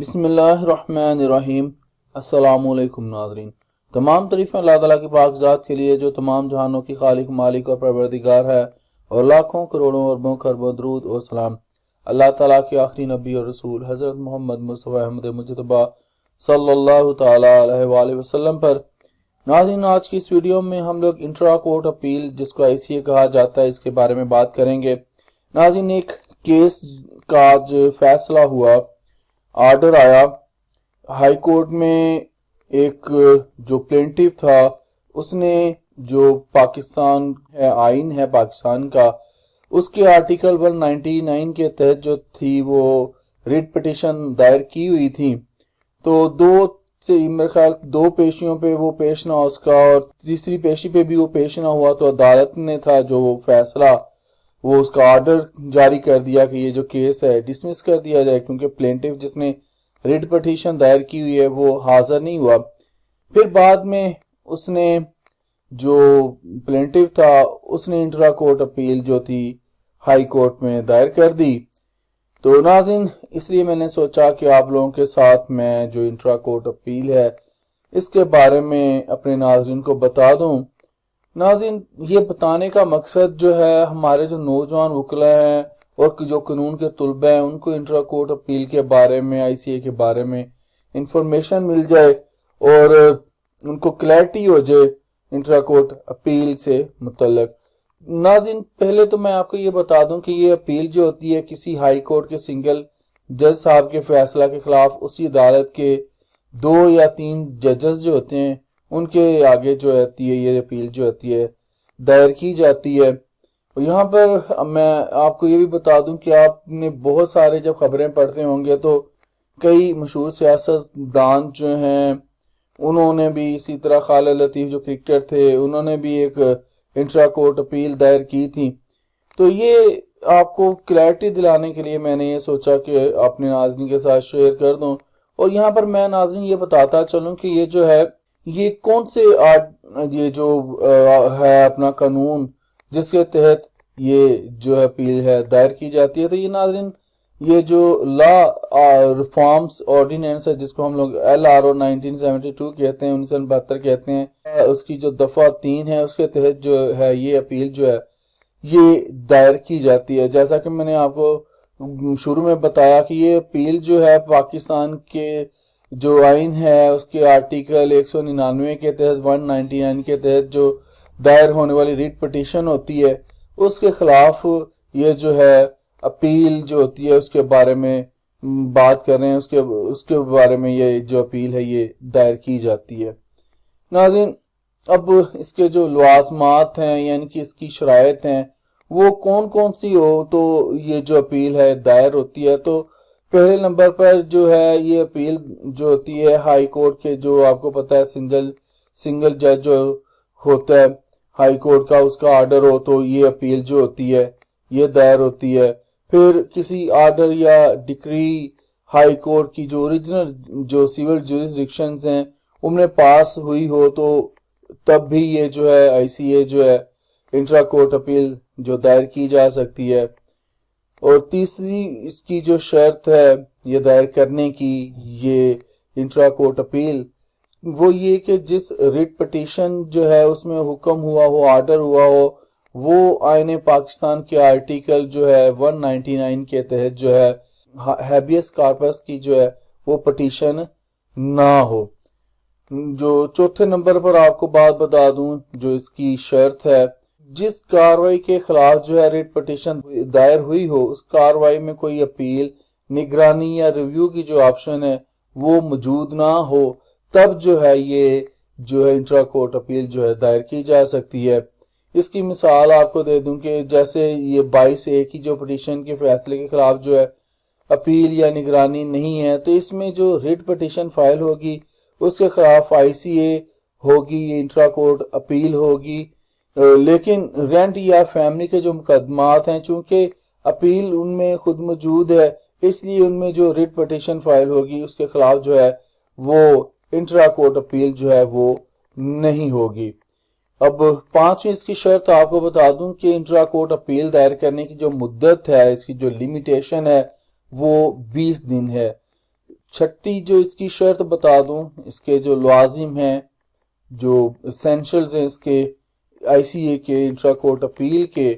बिस्मिल्लाहिर्रहमानिर्रहीम। अस्सलामुअलैकुम नाज़रीन। तमाम तारीफ़ें अल्लाह ताला की पाक ज़ात के लिए जो तमाम जहानों की खालिक मालिक और परवरदिगार है, और लाखों करोड़ों अरबों खरबों दरूद और सलाम अल्लाह ताला के आखिरी नबी और रसूल हज़रत मोहम्मद मुस्तफ़ा अहमद मुजतबा सल्लल्लाहु ताला अलैहि वसल्लम पर। नाज़रीन, आज की इस वीडियो में हम लोग इंट्रा कोर्ट अपील, जिसको ICA कहा जाता है, इसके बारे में बात करेंगे। नाज़रीन, एक केस का जो फैसला हुआ, आर्डर आया हाई कोर्ट में। एक जो प्लेंटिफ था उसने जो पाकिस्तान है, आइन है पाकिस्तान का, उसके आर्टिकल 199 के तहत जो थी वो रिट पिटीशन दायर की हुई थी। तो मेरे ख्याल दो पेशियों पे वो पेश ना उसका, और तीसरी पेशी पे भी वो पेश ना हुआ, तो अदालत ने था जो फैसला वो उसका आर्डर जारी कर दिया कि ये जो केस है डिसमिस कर दिया जाए, क्योंकि प्लेंटिफ जिसने रिट पिटीशन दायर की हुई है वो हाजिर नहीं हुआ। फिर बाद में उसने जो प्लेंटिफ था उसने इंट्रा कोर्ट अपील जो थी हाई कोर्ट में दायर कर दी। तो नाज़रीन, इसलिए मैंने सोचा कि आप लोगों के साथ मैं जो इंट्रा कोर्ट अपील है इसके बारे में अपने नाज़रीन को बता दूं। नाज़रीन, ये बताने का मकसद जो है, हमारे जो नौजवान वकला हैं और जो कानून के तलबा हैं उनको इंट्रा कोर्ट अपील के बारे में, ICA के बारे में इंफॉर्मेशन मिल जाए और उनको क्लैरिटी हो जाए इंट्रा कोर्ट अपील से मुतल्लिक। नाज़रीन, पहले तो मैं आपको ये बता दूं कि ये अपील जो होती है किसी हाई कोर्ट के सिंगल जज साहब के फैसला के खिलाफ उसी अदालत के 2 या 3 जजेस जो होते हैं उनके आगे जो होती है ये अपील जो होती है दायर की जाती है। और यहाँ पर मैं आपको ये भी बता दूं कि आपने बहुत सारे जब खबरें पढ़ते होंगे तो कई मशहूर सियासतदान जो हैं उन्होंने भी, इसी तरह खालिद लतीफ़ जो क्रिकेटर थे, उन्होंने भी एक इंट्रा कोर्ट अपील दायर की थी। तो ये आपको क्लैरिटी दिलाने के लिए मैंने ये सोचा कि अपने नाज़रीन के साथ शेयर कर दूं। और यहाँ पर मैं नाज़रीन ये बताता चलूं कि ये जो है ये कौन से ये जो है अपना कानून जिसके तहत ये जो अपील है दायर की जाती है। तो ये नाज़रीन, ये जो लॉ रिफॉर्म्स ऑर्डिनेंस है, जिसको हम लोग LRO 1972 कहते हैं, 1972 कहते हैं, उसकी जो दफ़ा 3 है उसके तहत जो है ये अपील जो है ये दायर की जाती है। जैसा कि मैंने आपको शुरू में बताया कि ये अपील जो है पाकिस्तान के जो आइन है उसके आर्टिकल 199 के तहत, 199 के तहत जो दायर होने वाली रिट पिटीशन होती है उसके खिलाफ ये जो है अपील जो होती है उसके बारे में बात कर रहे हैं। उसके बारे में ये जो अपील है ये दायर की जाती है। नाज़रीन, अब इसके जो लवाज़मात हैं यानी कि इसकी शराइत हैं वो कौन कौन सी हो तो ये जो अपील है दायर होती है। तो पहले नंबर पर जो है ये अपील जो होती है हाई कोर्ट के, जो आपको पता है सिंगल जज जो होता है हाई कोर्ट का, उसका आर्डर हो तो ये अपील जो होती है ये दायर होती है। फिर किसी आर्डर या डिक्री हाई कोर्ट की जो ओरिजिनल जो सिविल ज्यूरिसडिक्शंस हैं उनमें पास हुई हो तो तब भी ये जो है ICA जो है इंट्रा कोर्ट अपील जो दायर की जा सकती है। और तीसरी इसकी जो शर्त है ये दायर करने की ये इंट्रा कोर्ट अपील, वो ये कि जिस रिट पिटीशन जो है उसमें हुक्म हुआ हो, आर्डर हुआ हो, वो आईने पाकिस्तान के आर्टिकल जो है 199 के तहत जो है हैबियस कॉर्पस की जो है वो पिटीशन ना हो। जो चौथे नंबर पर आपको बात बता दूं, जो इसकी शर्त है, जिस कार्रवाई के खिलाफ जो है रिट पिटीशन दायर हुई हो उस कार्रवाई में कोई अपील, निगरानी या रिव्यू की जो ऑप्शन है वो मौजूद ना हो, तब जो है ये जो है इंट्रा कोर्ट अपील जो है दायर की जा सकती है। इसकी मिसाल आपको दे दूं कि जैसे ये 22A की जो पिटीशन के फैसले के खिलाफ जो है अपील या निगरानी नहीं है, तो इसमें जो रिट पिटीशन फाइल होगी उसके खिलाफ ICA होगी, ये इंट्रा कोर्ट अपील होगी। लेकिन रेंट या फैमिली के जो मुकदमात हैं, चूंकि अपील उनमें खुद मौजूद है, इसलिए उनमें जो रिट पिटीशन फाइल होगी उसके खिलाफ जो है वो इंट्रा कोर्ट अपील जो है वो नहीं होगी। अब पांचवी इसकी शर्त आपको बता दूं कि इंट्रा कोर्ट अपील दायर करने की जो मुद्दत है, इसकी जो लिमिटेशन है वो 20 दिन है। چھٹی جو اس کی شرط بتا دوں، اس کے جو لوازم ہیں، جو اسینشلز ہیں اس کے آئی سی اے کے انٹرا کورٹ اپیل کے،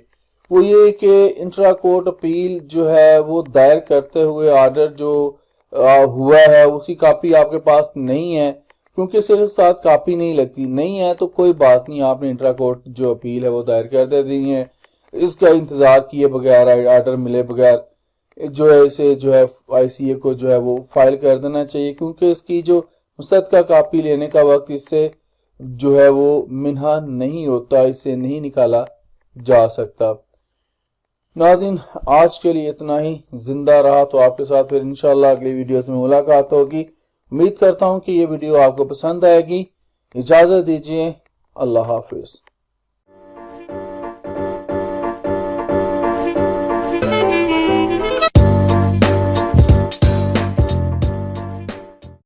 وہ یہ کہ انٹرا کورٹ اپیل جو ہے وہ دائر کرتے ہوئے آرڈر جو ہوا ہے اس کی کاپی آپ کے پاس نہیں ہے، کیونکہ صرف ساتھ کاپی نہیں لگتی، نہیں ہے تو کوئی بات نہیں، آپ نے انٹرا کورٹ جو اپیل ہے وہ دائر کر دے دی ہے، اس کا انتظار کیے بغیر، آرڈر ملے بغیر جو ہے اسے جو ہے آئی سی اے کو جو ہے وہ فائل کر دینا چاہیے، کیونکہ اس کی جو مستقل کاپی لینے کا وقت اس سے جو ہے وہ منہا نہیں ہوتا، اسے نہیں نکالا جا سکتا۔ ناظرین آج کے لیے اتنا ہی، زندہ رہا تو آپ کے ساتھ پھر انشاءاللہ اگلی ویڈیوز میں ملاقات ہوگی۔ امید کرتا ہوں کہ یہ ویڈیو آپ کو پسند آئے گی۔ اجازت دیجیے، اللہ حافظ۔